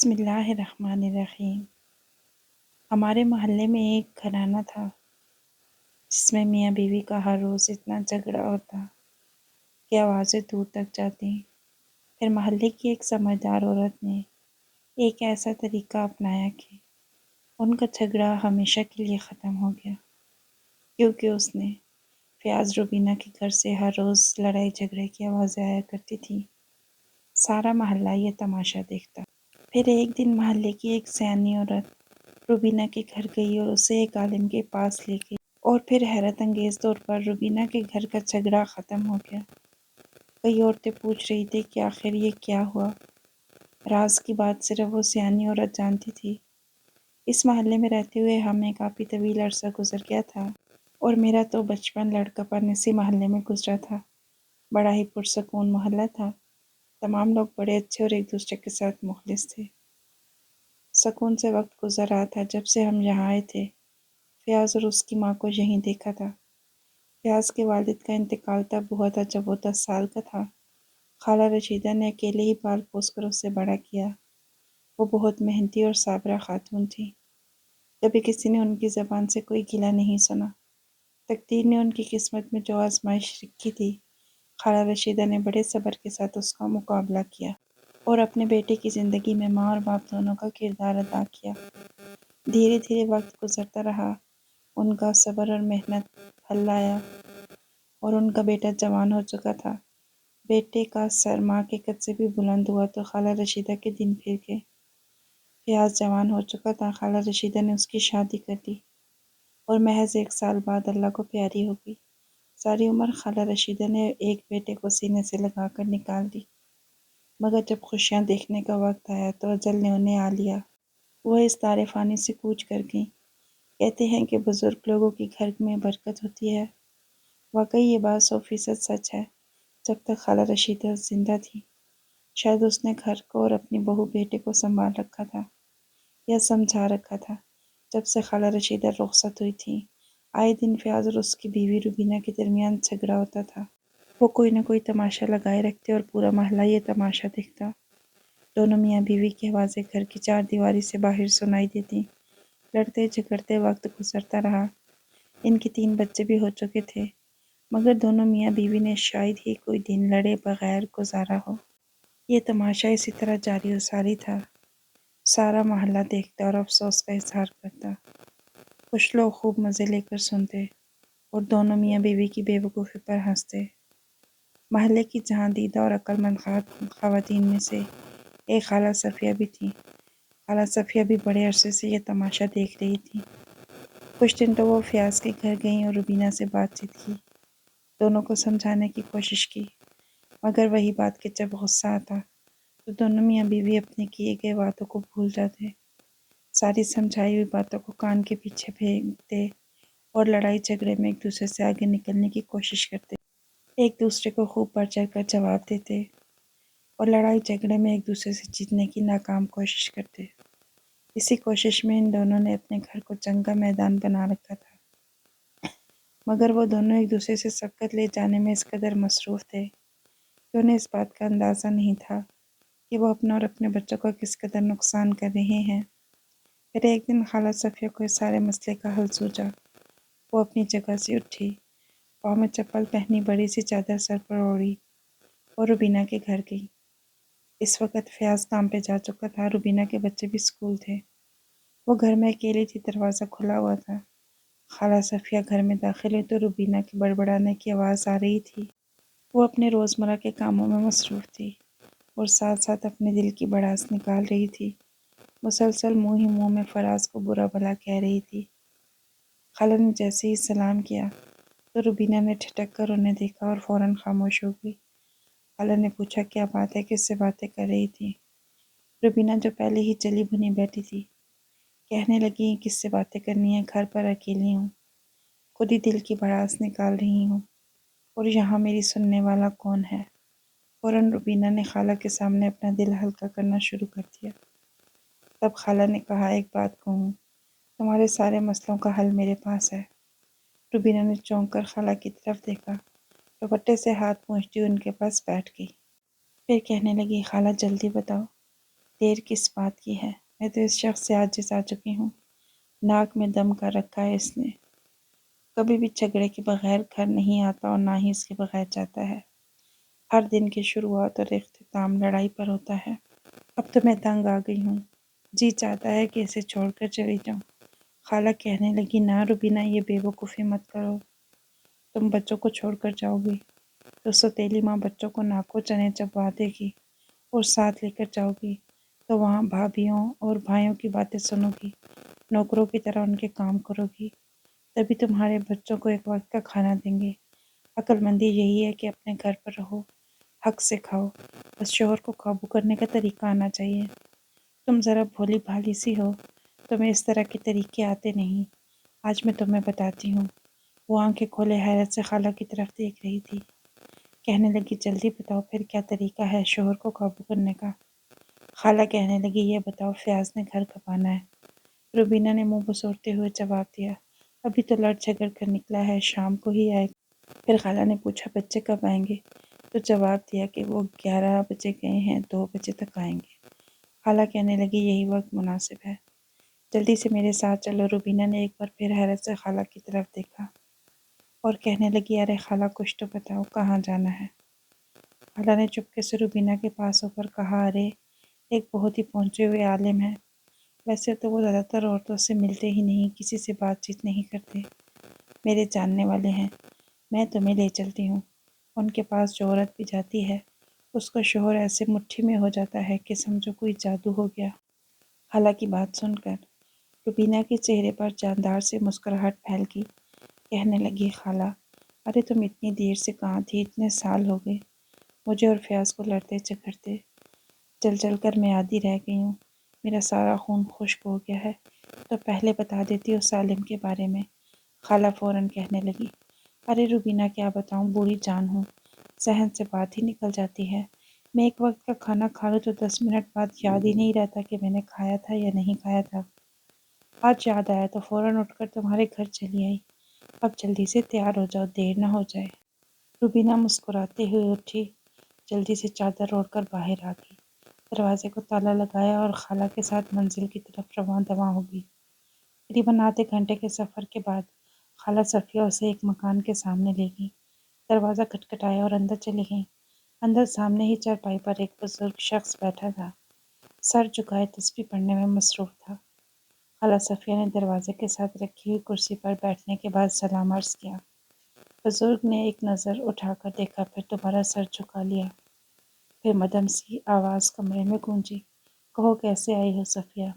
بسم اللہ الرحمن الرحیم۔ ہمارے محلے میں ایک گھرانہ تھا جس میں میاں بیوی کا ہر روز اتنا جھگڑا ہوتا کہ آوازیں دور تک جاتی۔ پھر محلے کی ایک سمجھدار عورت نے ایک ایسا طریقہ اپنایا کہ ان کا جھگڑا ہمیشہ کے لیے ختم ہو گیا، کیونکہ اس نے فیاض روبینہ کے گھر سے ہر روز لڑائی جھگڑے کی آوازیں آیا کرتی تھی۔ سارا محلہ یہ تماشا دیکھتا۔ پھر ایک دن محلے کی ایک سیانی عورت روبینہ کے گھر گئی اور اسے ایک عالم کے پاس لے گئی، اور پھر حیرت انگیز طور پر روبینہ کے گھر کا جھگڑا ختم ہو گیا۔ کئی عورتیں پوچھ رہی تھی کہ آخر یہ کیا ہوا۔ راز کی بات صرف وہ سیانی عورت جانتی تھی۔ اس محلے میں رہتے ہوئے ہمیں کافی طویل عرصہ گزر گیا تھا، اور میرا تو بچپن لڑکپن اسی محلے میں گزرا تھا۔ بڑا ہی پرسکون محلہ تھا۔ تمام لوگ بڑے اچھے اور ایک دوسرے کے ساتھ مخلص تھے۔ سکون سے وقت گزر رہا تھا جب سے ہم یہاں آئے تھے۔ فیاض اور اس کی ماں کو یہیں دیکھا تھا۔ فیاض کے والد کا انتقال تب ہوا تھا جب وہ 10 سال کا تھا۔ خالہ رشیدہ نے اکیلے ہی پال پوس کر اسے بڑا کیا۔ وہ بہت محنتی اور صابرہ خاتون تھی۔ کبھی کسی نے ان کی زبان سے کوئی گلہ نہیں سنا۔ تقدیر نے ان کی قسمت میں جو آزمائش رکھی تھی، خالہ رشیدہ نے بڑے صبر کے ساتھ اس کا مقابلہ کیا اور اپنے بیٹے کی زندگی میں ماں اور باپ دونوں کا کردار ادا کیا۔ دھیرے دھیرے وقت گزرتا رہا، ان کا صبر اور محنت پھل لایا، اور ان کا بیٹا جوان ہو چکا تھا۔ بیٹے کا سر ماں کے قد سے بھی بلند ہوا تو خالہ رشیدہ کے دن پھر گئے۔ فیاض جوان ہو چکا تھا، خالہ رشیدہ نے اس کی شادی کر دی، اور محض 1 سال بعد اللہ کو پیاری ہو گئی۔ ساری عمر خالہ رشیدہ نے ایک بیٹے کو سینے سے لگا کر نکال دی، مگر جب خوشیاں دیکھنے کا وقت آیا تو اجل نے انہیں آ لیا۔ وہ اس دار فانی سے کوچ کر گئیں۔ کہتے ہیں کہ بزرگ لوگوں کی گھر میں برکت ہوتی ہے۔ واقعی یہ بات 100% سچ ہے۔ جب تک خالہ رشیدہ زندہ تھی، شاید اس نے گھر کو اور اپنی بہو بیٹے کو سنبھال رکھا تھا، یا سمجھا رکھا تھا۔ جب سے خالہ رشیدہ رخصت ہوئی تھی، آئے دن فیاض اور اس کی بیوی روبینہ کے درمیان جھگڑا ہوتا تھا۔ وہ کوئی نہ کوئی تماشا لگائے رکھتے اور پورا محلہ یہ تماشا دیکھتا۔ دونوں میاں بیوی کی آوازیں گھر کی 4 دیواری سے باہر سنائی دیتی۔ لڑتے جھگڑتے وقت گزرتا رہا۔ ان کے 3 بچے بھی ہو چکے تھے، مگر دونوں میاں بیوی نے شاید ہی کوئی دن لڑے بغیر گزارا ہو۔ یہ تماشا اسی طرح جاری و ساری تھا۔ سارا محلہ دیکھتا اور افسوس کا اظہار کرتا۔ کچھ لوگ خوب مزے لے کر سنتے اور دونوں میاں بیوی کی بے وقوفی پر ہنستے۔ محلے کی جہاں دیدہ اور عقل مند خواتین میں سے ایک خالہ صفیہ بھی تھی۔ خالہ صفیہ بھی بڑے عرصے سے یہ تماشا دیکھ رہی تھی۔ کچھ دن تو وہ فیاض کے گھر گئیں اور روبینہ سے بات چیت کی، دونوں کو سمجھانے کی کوشش کی، مگر وہی بات کہ جب غصہ آتا تو دونوں میاں بیوی اپنے کیے گئے وعدوں کو بھول جاتے، ساری سمجھائی ہوئی باتوں کو کان کے پیچھے پھینکتے اور لڑائی جھگڑے میں ایک دوسرے سے آگے نکلنے کی کوشش کرتے، ایک دوسرے کو خوب بڑھ چڑھ کر جواب دیتے اور لڑائی جھگڑے میں ایک دوسرے سے جیتنے کی ناکام کوشش کرتے۔ اسی کوشش میں ان دونوں نے اپنے گھر کو جنگ کا میدان بنا رکھا تھا، مگر وہ دونوں ایک دوسرے سے سبقت لے جانے میں اس قدر مصروف تھے کہ انہیں اس بات کا اندازہ نہیں تھا کہ وہ اپنا اور اپنے بچوں کا کس قدر نقصان کر رہے ہیں۔ پھر ایک دن خالہ صفیہ کو اس سارے مسئلے کا حل سوچا۔ وہ اپنی جگہ سے اٹھی، پاؤں میں چپل پہنی، بڑی سی چادر سر پر اوڑھی اور روبینہ کے گھر گئی۔ اس وقت فیاض کام پہ جا چکا تھا، روبینہ کے بچے بھی اسکول تھے۔ وہ گھر میں اکیلی تھی، دروازہ کھلا ہوا تھا۔ خالہ صفیہ گھر میں داخل ہوئی تو روبینہ کے بڑبڑانے کی آواز آ رہی تھی۔ وہ اپنے روزمرہ کے کاموں میں مصروف تھی اور ساتھ ساتھ اپنے دل کی بڑاس نکال رہی تھی۔ مسلسل منہ ہی منہ میں فراز کو برا بھلا کہہ رہی تھی۔ خالہ نے جیسے ہی سلام کیا تو روبینہ نے ٹھٹک کر انہیں دیکھا اور فوراً خاموش ہو گئی۔ خالہ نے پوچھا کیا بات ہے، کس سے باتیں کر رہی تھی؟ روبینہ جو پہلے ہی چلی بھنی بیٹھی تھی کہنے لگی کس سے باتیں کرنی ہیں، گھر پر اکیلی ہوں، خود ہی دل کی بڑاس نکال رہی ہوں، اور یہاں میری سننے والا کون ہے؟ فوراً روبینہ نے خالہ کے سامنے اپنا دل ہلکا کرنا شروع کر دیا۔ تب خالہ نے کہا ایک بات کہوں، تمہارے سارے مسئلوں کا حل میرے پاس ہے۔ روبینہ نے چونک کر خالہ کی طرف دیکھا، دوپٹے سے ہاتھ پونچھتی ان کے پاس بیٹھ گئی۔ پھر کہنے لگی خالہ جلدی بتاؤ، دیر کس بات کی ہے؟ میں تو اس شخص سے عاجز آ چکی ہوں۔ ناک میں دم کر رکھا ہے اس نے۔ کبھی بھی جھگڑے کے بغیر گھر نہیں آتا اور نہ ہی اس کے بغیر جاتا ہے۔ ہر دن کی شروعات اور اختتام لڑائی پر ہوتا ہے۔ اب تو میں تنگ آ گئی ہوں۔ جی چاہتا ہے کہ اسے چھوڑ کر چلی جاؤں۔ خالہ کہنے لگی، نہ روبینہ، یہ بے وقوفی مت کرو۔ تم بچوں کو چھوڑ کر جاؤ گی تو سوتیلی ماں بچوں کو ناکو چنے چبوا دے گی، اور ساتھ لے کر جاؤ گی تو وہاں بھابھیوں اور بھائیوں کی باتیں سنو گی، نوکروں کی طرح ان کے کام کرو گی، تبھی تمہارے بچوں کو ایک وقت کا کھانا دیں گے۔ عقل مندی یہی ہے کہ اپنے گھر پر رہو، حق سے کھاؤ، بس شوہر کو قابو کرنے کا طریقہ آنا چاہیے۔ تم ذرا بھولی بھالی سی ہو، تمہیں اس طرح کے طریقے آتے نہیں۔ آج میں تمہیں بتاتی ہوں۔ وہ آنکھیں کھولے حیرت سے خالہ کی طرف دیکھ رہی تھی۔ کہنے لگی، جلدی بتاؤ پھر کیا طریقہ ہے شوہر کو قابو کرنے کا؟ خالہ کہنے لگی، یہ بتاؤ، فیاض نے گھر کب آنا ہے؟ روبینہ نے منہ بسوڑتے ہوئے جواب دیا، ابھی تو لڑ جھگڑ کر نکلا ہے، شام کو ہی آئے گا۔ پھر خالہ نے پوچھا، بچے کب آئیں گے؟ تو جواب دیا کہ وہ 11 بجے گئے ہیں، 2 بجے تک آئیں گے۔ خالہ کہنے لگی، یہی وقت مناسب ہے، جلدی سے میرے ساتھ چلو۔ روبینہ نے ایک بار پھر حیرت سے خالہ کی طرف دیکھا اور کہنے لگی، ارے خالہ، کچھ تو بتاؤ، کہاں جانا ہے؟ خالہ نے چپکے سے روبینہ کے پاس ہو کر کہا، ارے ایک بہت ہی پہنچے ہوئے عالم ہے، ویسے تو وہ زیادہ تر عورتوں سے ملتے ہی نہیں، کسی سے بات چیت نہیں کرتے، میرے جاننے والے ہیں، میں تمہیں لے چلتی ہوں۔ ان کے پاس جو عورت بھی جاتی ہے اس کا شوہر ایسے مٹھی میں ہو جاتا ہے کہ سمجھو کوئی جادو ہو گیا۔ خالہ کی بات سن کر روبینہ کے چہرے پر جاندار سے مسکراہٹ پھیل گئی۔ کہنے لگی، خالہ، ارے تم اتنی دیر سے کہاں تھی؟ اتنے سال ہو گئے مجھے اور فیاض کو لڑتے جھگڑتے، چل چل کر میں آدھی رہ گئی ہوں، میرا سارا خون خشک ہو گیا ہے، تو پہلے بتا دیتی ہو سالم کے بارے میں۔ خالہ فوراً کہنے لگی، ارے روبینہ، کیا بتاؤں، بوڑھی جان ہوں، ذہن سے بات ہی نکل جاتی ہے، میں ایک وقت کا کھانا کھا لوں تو 10 منٹ بعد یاد ہی نہیں رہتا کہ میں نے کھایا تھا یا نہیں کھایا تھا۔ آج یاد آیا تو فوراً اٹھ کر تمہارے گھر چلی آئی، اب جلدی سے تیار ہو جاؤ، دیر نہ ہو جائے۔ روبینہ مسکراتے ہوئے اٹھی، جلدی سے چادر اوڑھ کر باہر آ گئی، دروازے کو تالا لگایا اور خالہ کے ساتھ منزل کی طرف رواں دواں ہو گئی۔ تقریباً آدھے گھنٹے کے سفر کے بعد خالہ صفیہ اسے ایک مکان کے سامنے لے گئی، دروازہ کھٹکھٹایا اور اندر چلی گئیں۔ اندر سامنے ہی چارپائی پر ایک بزرگ شخص بیٹھا تھا، سر جھکائے تسبیح پڑھنے میں مصروف تھا۔ خالہ صفیہ نے دروازے کے ساتھ رکھی ہوئی کرسی پر بیٹھنے کے بعد سلام عرض کیا۔ بزرگ نے ایک نظر اٹھا کر دیکھا، پھر دوبارہ سر جھکا لیا، پھر مدھم سی آواز کمرے میں گونجی، کہو کیسے آئی ہو صفیہ؟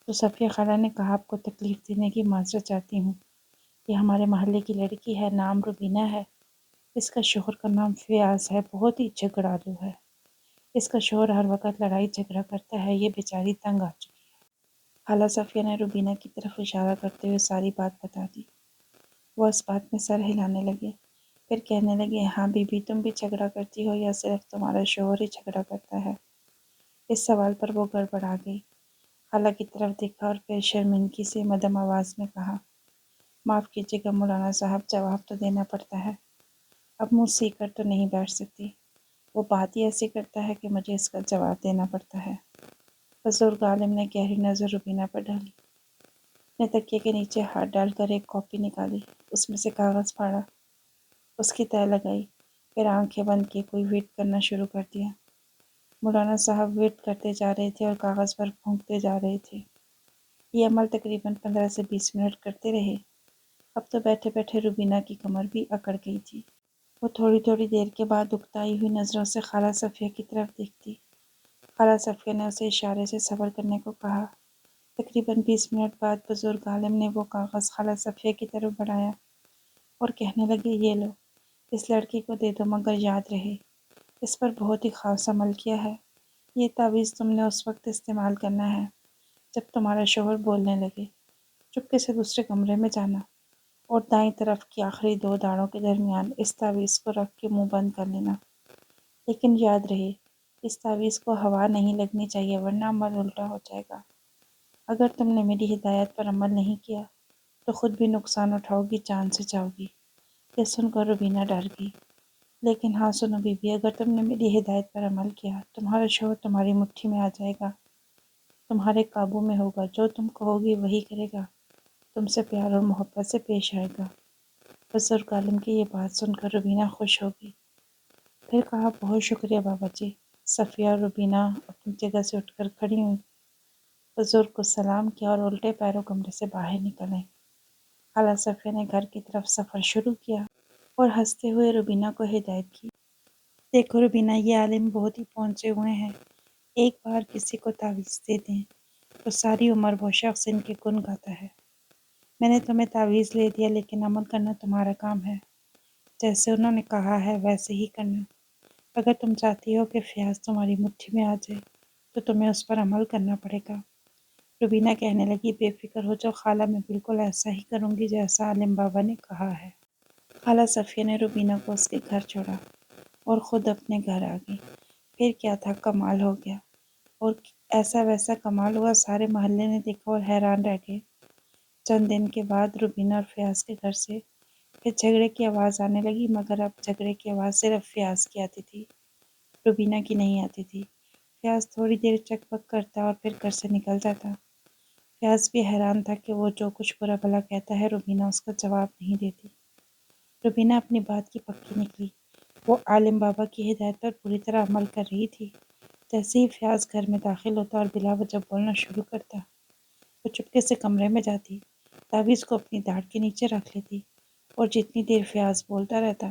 تو صفیہ خالہ نے کہا، آپ کو تکلیف دینے کی معذرت چاہتی ہوں، یہ ہمارے محلے کی لڑکی ہے، نام روبینہ ہے، اس کا شوہر کا نام فیاض ہے، بہت ہی جھگڑالو ہے، اس کا شوہر ہر وقت لڑائی جھگڑا کرتا ہے، یہ بیچاری تنگ آ چکی ہے۔ خالہ صفیہ نے روبینہ کی طرف اشارہ کرتے ہوئے ساری بات بتا دی۔ وہ اس بات میں سر ہلانے لگے، پھر کہنے لگے، ہاں بی بی، تم بھی جھگڑا کرتی ہو یا صرف تمہارا شوہر ہی جھگڑا کرتا ہے؟ اس سوال پر وہ گڑبڑا گئی، خالہ کی طرف دیکھا اور پھر شرمندگی سے مدھم آواز میں کہا، معاف کیجیے گا مولانا صاحب، جواب تو دینا پڑتا ہے، اب منہ سی کر تو نہیں بیٹھ سکتی، وہ بات ہی ایسی کرتا ہے کہ مجھے اس کا جواب دینا پڑتا ہے۔ بزرگ عالم نے گہری نظر روبینہ پر ڈالی، نے تکیے کے نیچے ہاتھ ڈال کر ایک کاپی نکالی، اس میں سے کاغذ پھاڑا، اس کی تہہ لگائی، پھر آنکھیں بند کی کوئی ویٹ کرنا شروع کر دیا۔ مولانا صاحب ویٹ کرتے جا رہے تھے اور کاغذ پر پھونکتے جا رہے تھے۔ یہ عمل تقریباً 15 سے 20 منٹ کرتے رہے۔ اب تو بیٹھے بیٹھے روبینہ کی کمر بھی اکڑ گئی تھی۔ وہ تھوڑی تھوڑی دیر کے بعد اکتائی ہوئی نظروں سے خالہ صفیہ کی طرف دیکھتی۔ خالہ صفیہ نے اسے اشارے سے صبر کرنے کو کہا۔ تقریباً 20 منٹ بعد بزرگ عالم نے وہ کاغذ خالہ صفیہ کی طرف بڑھایا اور کہنے لگے، یہ لو، اس لڑکی کو دے دو، مگر یاد رہے اس پر بہت ہی خاص عمل کیا ہے، یہ تعویذ تم نے اس وقت استعمال کرنا ہے جب تمہارا شوہر بولنے لگے، چپکے سے دوسرے کمرے میں جانا اور دائیں طرف کی آخری 2 داڑھوں کے درمیان اس تعویذ کو رکھ کے منہ بند کر لینا، لیکن یاد رہے اس تعویذ کو ہوا نہیں لگنی چاہیے ورنہ عمل الٹا ہو جائے گا، اگر تم نے میری ہدایت پر عمل نہیں کیا تو خود بھی نقصان اٹھاؤ گی، جان سے جاؤ گی۔ یہ سن کر روبینہ ڈر گئی، لیکن ہاں سنو بیوی، اگر تم نے میری ہدایت پر عمل کیا، تمہارا شوہر تمہاری مٹھی میں آ جائے گا، تمہارے قابو میں ہوگا، جو تم کہو گی وہی کرے گا، تم سے پیار اور محبت سے پیش آئے گا۔ بزرگ عالم کی یہ بات سن کر روبینہ خوش ہو گئی۔ پھر کہا، بہت شکریہ بابا جی۔ صفیہ اور روبینہ اپنی جگہ سے اٹھ کر کھڑی ہوئیں، بزرگ کو سلام کیا اور الٹے پیروں کمرے سے باہر نکل آئیں۔ خالہ صفیہ نے گھر کی طرف سفر شروع کیا اور ہنستے ہوئے روبینہ کو ہدایت کی۔ دیکھو روبینہ، یہ عالم بہت ہی پہنچے ہوئے ہیں، ایک بار کسی کو تعویذ دے دیں تو ساری عمر وہ شخص ان کے گن گاتا ہے۔ میں نے تمہیں تعویذ لے دیا، لیکن عمل کرنا تمہارا کام ہے۔ جیسے انہوں نے کہا ہے ویسے ہی کرنا۔ اگر تم چاہتی ہو کہ فیاض تمہاری مٹھی میں آ جائے تو تمہیں اس پر عمل کرنا پڑے گا۔ روبینہ کہنے لگی، بے فکر ہو جاؤ خالہ، میں بالکل ایسا ہی کروں گی جیسا عالم بابا نے کہا ہے۔ خالہ صفیہ نے روبینہ کو اس کے گھر چھوڑا اور خود اپنے گھر آ گئی۔ پھر کیا تھا، کمال ہو گیا، اور ایسا ویسا کمال ہوا، سارے محلے نے دیکھا اور حیران رہ گئے۔ چند دن کے بعد روبینہ اور فیاض کے گھر سے پھر جھگڑے کی آواز آنے لگی، مگر اب جھگڑے کی آواز صرف فیاض کی آتی تھی، روبینہ کی نہیں آتی تھی۔ فیاض تھوڑی دیر چک پک کرتا اور پھر گھر سے نکل جاتا۔ فیاض بھی حیران تھا کہ وہ جو کچھ برا بھلا کہتا ہے روبینہ اس کا جواب نہیں دیتی۔ روبینہ اپنی بات کی پکی نکلی، وہ عالم بابا کی ہدایت پر پوری طرح عمل کر رہی تھی۔ جیسے ہی فیاض گھر میں داخل ہوتا اور بلا وجہ بولنا شروع کرتا، وہ چپکے سے کمرے میں جاتی، تعویذ کو اپنی داڑھ کے نیچے رکھ لیتی اور جتنی دیر فیاض بولتا رہتا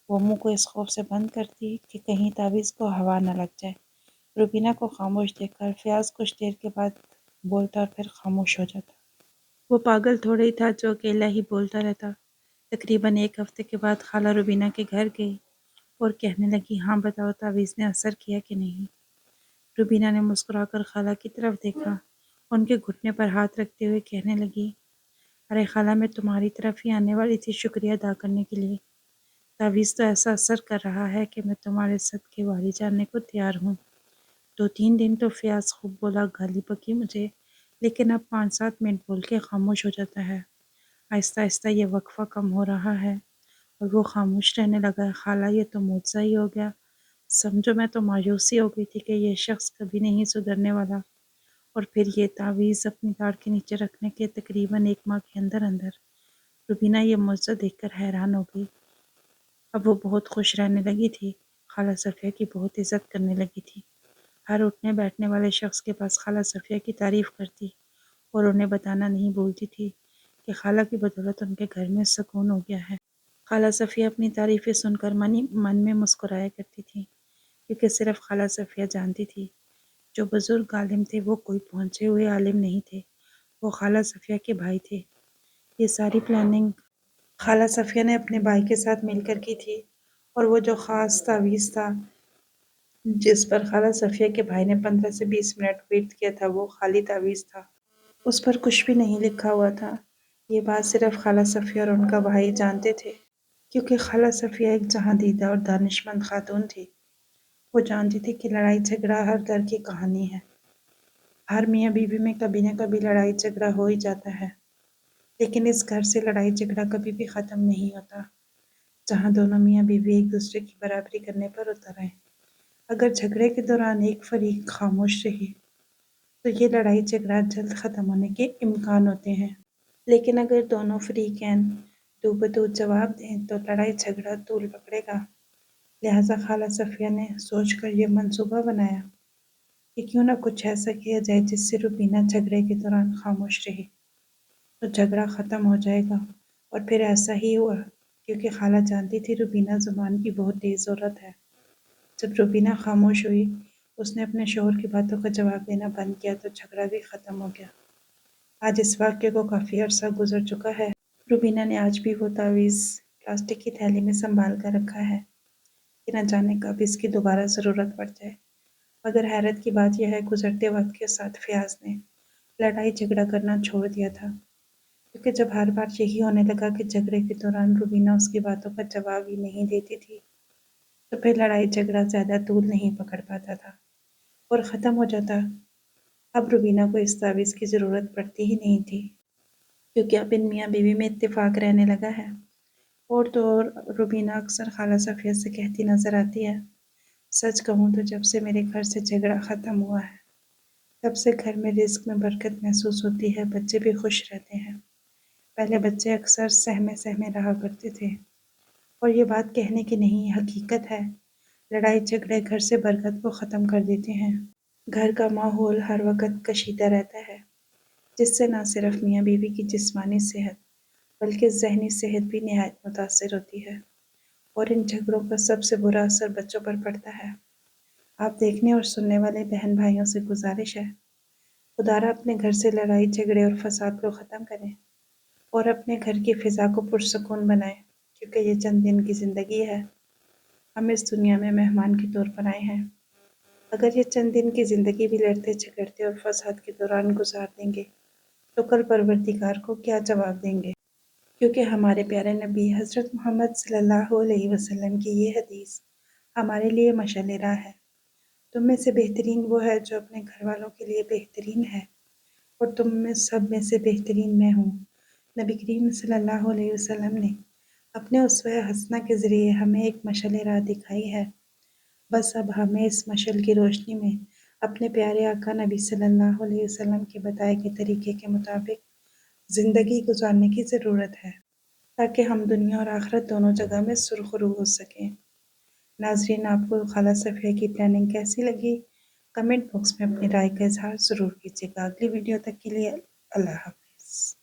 وہ منہ کو اس خوف سے بند کرتی کہ کہیں تعویذ کو ہوا نہ لگ جائے۔ روبینہ کو خاموش دیکھ کر فیاض کچھ دیر کے بعد بولتا اور پھر خاموش ہو جاتا۔ وہ پاگل تھوڑا ہی تھا جو اکیلا ہی بولتا رہتا۔ تقریباً ایک ہفتے کے بعد خالہ روبینہ کے گھر گئی اور کہنے لگی، ہاں بتاؤ تعویذ نے اثر کیا کہ نہیں؟ روبینہ نے مسکرا کر خالہ کی طرف دیکھا، ان کے گھٹنے پر ہاتھ رکھتے ہوئے کہنے لگی، ارے خالہ، میں تمہاری طرف ہی آنے والی تھی شکریہ ادا کرنے کے لیے۔ تعویذ تو ایسا اثر کر رہا ہے کہ میں تمہارے صدقے واری جاننے کو تیار ہوں۔ 2-3 دن تو فیاض خوب بولا، گالی بکی مجھے، لیکن اب 5-7 منٹ بول کے خاموش ہو جاتا ہے۔ آہستہ آہستہ یہ وقفہ کم ہو رہا ہے اور وہ خاموش رہنے لگا ہے۔ خالہ، یہ تو معجزہ ہی ہو گیا، سمجھو میں تو مایوسی ہو گئی تھی کہ یہ شخص کبھی نہیں سدھرنے والا، اور پھر یہ تعویذ اپنی داڑھ کے نیچے رکھنے کے تقریباً 1 ماہ کے اندر اندر۔ روبینہ یہ معجزہ دیکھ کر حیران ہو گئی۔ اب وہ بہت خوش رہنے لگی تھی، خالہ صفیہ کی بہت عزت کرنے لگی تھی۔ ہر اٹھنے بیٹھنے والے شخص کے پاس خالہ صفیہ کی تعریف کرتی اور انہیں بتانا نہیں بھولتی تھی کہ خالہ کی بدولت ان کے گھر میں سکون ہو گیا ہے۔ خالہ صفیہ اپنی تعریفیں سن کر من میں مسکرایا کرتی تھی، کیونکہ صرف خالہ صفیہ جانتی تھی جو بزرگ عالم تھے وہ کوئی پہنچے ہوئے عالم نہیں تھے، وہ خالہ صفیہ کے بھائی تھے۔ یہ ساری پلاننگ خالہ صفیہ نے اپنے بھائی کے ساتھ مل کر کی تھی، اور وہ جو خاص تعویذ تھا جس پر خالہ صفیہ کے بھائی نے 15 سے 20 منٹ ویٹ کیا تھا وہ خالی تعویذ تھا، اس پر کچھ بھی نہیں لکھا ہوا تھا۔ یہ بات صرف خالہ صفیہ اور ان کا بھائی جانتے تھے، کیونکہ خالہ صفیہ ایک جہاں دیدہ اور دانشمند خاتون تھی۔ وہ جانتی تھی کہ لڑائی جھگڑا ہر گھر کی کہانی ہے، ہر میاں بیوی میں کبھی نہ کبھی لڑائی جھگڑا ہو ہی جاتا ہے، لیکن اس گھر سے لڑائی جھگڑا کبھی بھی ختم نہیں ہوتا جہاں دونوں میاں بیوی ایک دوسرے کی برابری کرنے پر اتر آئیں۔ اگر جھگڑے کے دوران ایک فریق خاموش رہی تو یہ لڑائی جھگڑا جلد ختم ہونے کے امکان ہوتے ہیں، لیکن اگر دونوں فریقین دو بدو جواب دیں تو لڑائی جھگڑا طول پکڑے گا۔ لہٰذا خالہ صفیہ نے سوچ کر یہ منصوبہ بنایا کہ کیوں نہ کچھ ایسا کیا جائے جس سے روبینہ جھگڑے کے دوران خاموش رہے تو جھگڑا ختم ہو جائے گا۔ اور پھر ایسا ہی ہوا، کیونکہ خالہ جانتی تھی روبینہ زبان کی بہت تیز عورت ہے۔ جب روبینہ خاموش ہوئی، اس نے اپنے شوہر کی باتوں کا جواب دینا بند کیا تو جھگڑا بھی ختم ہو گیا۔ آج اس واقعے کو کافی عرصہ گزر چکا ہے۔ روبینہ نے آج بھی وہ تعویذ پلاسٹک کی تھیلی میں سنبھال کر رکھا ہے کہ نہ جانے کب اس کی دوبارہ ضرورت پڑ جائے۔ مگر حیرت کی بات یہ ہے، گزرتے وقت کے ساتھ فیاض نے لڑائی جھگڑا کرنا چھوڑ دیا تھا، کیونکہ جب ہر بار یہی ہونے لگا کہ جھگڑے کے دوران روبینہ اس کی باتوں کا جواب ہی نہیں دیتی تھی تو پھر لڑائی جھگڑا زیادہ طول نہیں پکڑ پاتا تھا اور ختم ہو جاتا۔ اب روبینہ کو اس تعویذ کی ضرورت پڑتی ہی نہیں تھی، کیونکہ اب ان میاں بیوی میں اتفاق رہنے لگا ہے۔ اور تو اور روبینہ اکثر خالہ صفیہ سے کہتی نظر آتی ہے، سچ کہوں تو جب سے میرے گھر سے جھگڑا ختم ہوا ہے تب سے گھر میں رزق میں برکت محسوس ہوتی ہے، بچے بھی خوش رہتے ہیں۔ پہلے بچے اکثر سہمے سہمے رہا کرتے تھے، اور یہ بات کہنے کی نہیں حقیقت ہے۔ لڑائی جھگڑے گھر سے برکت کو ختم کر دیتے ہیں۔ گھر کا ماحول ہر وقت کشیدہ رہتا ہے، جس سے نہ صرف میاں بیوی کی جسمانی صحت بلکہ ذہنی صحت بھی نہایت متاثر ہوتی ہے، اور ان جھگڑوں کا سب سے برا اثر بچوں پر پڑتا ہے۔ آپ دیکھنے اور سننے والے بہن بھائیوں سے گزارش ہے، خدا را اپنے گھر سے لڑائی جھگڑے اور فساد کو ختم کریں اور اپنے گھر کی فضا کو پرسکون بنائیں، کیونکہ یہ چند دن کی زندگی ہے۔ ہم اس دنیا میں مہمان کے طور پر آئے ہیں۔ اگر یہ چند دن کی زندگی بھی لڑتے جھگڑتے اور فساد کے دوران گزار دیں گے تو کل پروردگار کو کیا جواب دیں گے؟ کیونکہ ہمارے پیارے نبی حضرت محمد صلی اللہ علیہ وسلم کی یہ حدیث ہمارے لیے مشعل راہ ہے۔ تم میں سے بہترین وہ ہے جو اپنے گھر والوں کے لیے بہترین ہے، اور تم میں سب میں سے بہترین میں ہوں۔ نبی کریم صلی اللہ علیہ وسلم نے اپنے اسوہ حسنہ کے ذریعے ہمیں ایک مشعل راہ دکھائی ہے۔ بس اب ہمیں اس مشعل کی روشنی میں اپنے پیارے آقا نبی صلی اللہ علیہ وسلم کے بتائے گئے طریقے کے مطابق زندگی گزارنے کی ضرورت ہے، تاکہ ہم دنیا اور آخرت دونوں جگہ میں سرخرو ہو سکیں۔ ناظرین، آپ کو خالہ صفیہ کی پلاننگ کیسی لگی؟ کمنٹ باکس میں اپنی رائے کا اظہار ضرور کیجیے گا۔ اگلی ویڈیو تک کے لیے اللہ حافظ۔